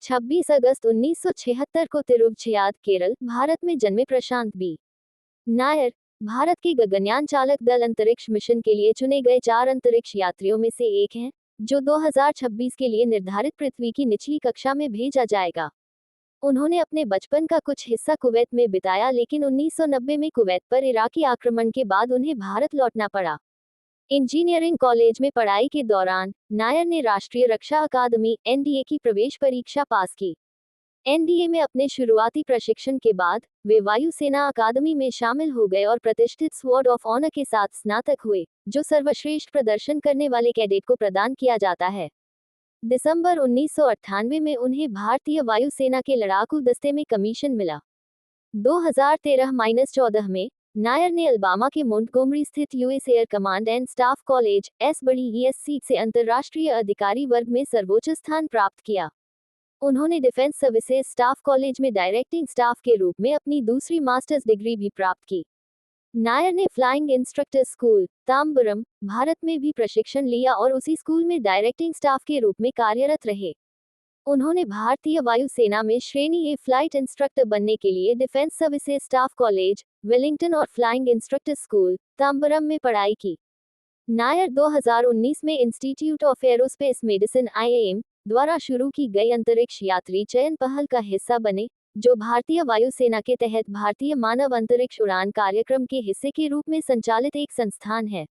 26 अगस्त 1976 को तिरुवचियाद, केरल, भारत में जन्मे प्रशांत बी नायर, भारत के गगनयान चालक दल अंतरिक्ष मिशन के लिए चुने गए 4 अंतरिक्ष यात्रियों में से एक हैं, जो 2026 के लिए निर्धारित पृथ्वी की निचली कक्षा में भेजा जाएगा। उन्होंने अपने बचपन का कुछ हिस्सा कुवैत में बिताया, लेकिन 1990 में कुवैत पर इराकी आक्रमण के बाद उन्हें भारत लौटना पड़ा। इंजीनियरिंग कॉलेज में पढ़ाई के दौरान नायर ने राष्ट्रीय रक्षा अकादमी (एनडीए) की प्रवेश परीक्षा पास की। एनडीए में अपने शुरुआती प्रशिक्षण के बाद वे वायुसेना अकादमी में शामिल हो गए और प्रतिष्ठित स्वॉर्ड ऑफ ऑनर के साथ स्नातक हुए, जो सर्वश्रेष्ठ प्रदर्शन करने वाले कैडेट को प्रदान किया जाता है। दिसंबर 1998 में उन्हें भारतीय वायुसेना के लड़ाकू दस्ते में कमीशन मिला। 2013-14 में नायर ने अल्बामा के मोंटगोमरी स्थित US air command and staff college (SBESC) से अंतर्राष्ट्रीय अधिकारी वर्ग में सर्वोच्च स्थान प्राप्त किया। उन्होंने डिफेंस सर्विसेज स्टाफ कॉलेज में डायरेक्टिंग स्टाफ के रूप में अपनी दूसरी मास्टर्स डिग्री भी प्राप्त की। नायर ने flying instructor school, Tambaram, Bharat में भी प्रशिक्षण लिया और उसी स्कूल में डायरेक्टिंग स्टाफ के रूप में कार्यरत रहे। उन्होंने भारतीय वायुसेना में श्रेणी ए फ्लाइट इंस्ट्रक्टर बनने के लिए defence services staff college, Wellington और फ्लाइंग इंस्ट्रक्टर स्कूल, ताम्बरम में पढ़ाई की। नायर 2019 में institute of aerospace medicine (IIM) द्वारा शुरू की गई अंतरिक्ष यात्री चयन पहल का हिस्सा बने, जो भारतीय वायुसेना के तहत भारतीय मानव अंतरिक्ष उड़ान कार्यक्रम के हिस्से के रूप में संचालित एक संस्थान है।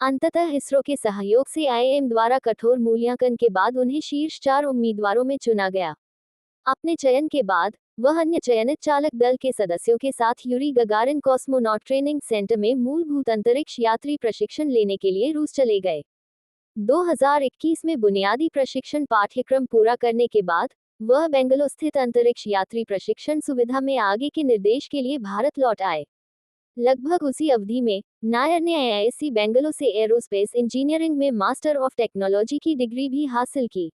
अंततः इसरो के सहयोग से IIM द्वारा कठोर मूल्यांकन के बाद उन्हें शीर्ष 4 उम्मीदवारों में चुना गया। अपने चयन के बाद वह अन्य चयनित चालक दल के सदस्यों के साथ Yuri Gagarin cosmonaut training centre में मूलभूत अंतरिक्ष यात्री प्रशिक्षण लेने के लिए रूस चले गए। 2021 में बुनियादी प्रशिक्षण पाठ्यक्रम पूरा करने के बाद वह बेंगलुरु स्थित अंतरिक्ष यात्री प्रशिक्षण सुविधा में आगे के निर्देश के लिए भारत लौट आए। लगभग उसी अवधि में नायर ने IISc बेंगलुरु से एरोस्पेस इंजीनियरिंग में मास्टर ऑफ टेक्नोलॉजी की डिग्री भी हासिल की।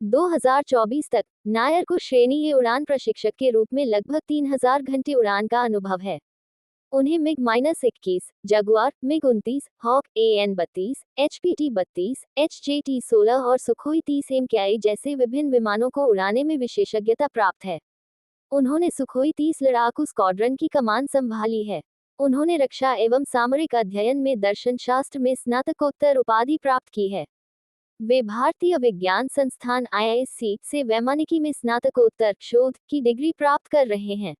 2024 तक नायर को श्रेणी ए उड़ान प्रशिक्षक के रूप में लगभग 3000 घंटे उड़ान का अनुभव है। उन्हें MiG-21, Jaguar, MiG-29, hoc AN-32, HPT-32, HJT-16 और सुखोई 30 MKI जैसे विभिन्न विमानों को उड़ाने में विशेषज्ञता प्राप्त है। उन्होंने सुखोई 30 लड़ाकू स्क्वाड्रन की कमान संभाली है। उन्होंने रक्षा एवं सामरिक अध्ययन में दर्शन शास्त्र में स्नातकोत्तर उपाधि प्राप्त की है। वे भारतीय विज्ञान संस्थान IISc से वैमानिकी में स्नातकोत्तर शोध की डिग्री प्राप्त कर रहे हैं।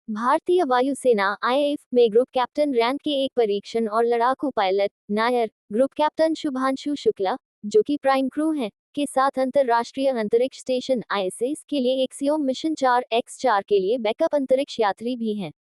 भारतीय वायुसेना IAF में ग्रुप कैप्टन रैंक के एक परीक्षण और लड़ाकू pilot Nair, group captain Shubhanshu Shukla, जो कि प्राइम क्रू हैं, के साथ अंतर्राष्ट्रीय अंतरिक्ष स्टेशन ISS के लिए एक्सियोम मिशन 4x4 के लिए बैकअप अंतरिक्ष यात्री भी हैं।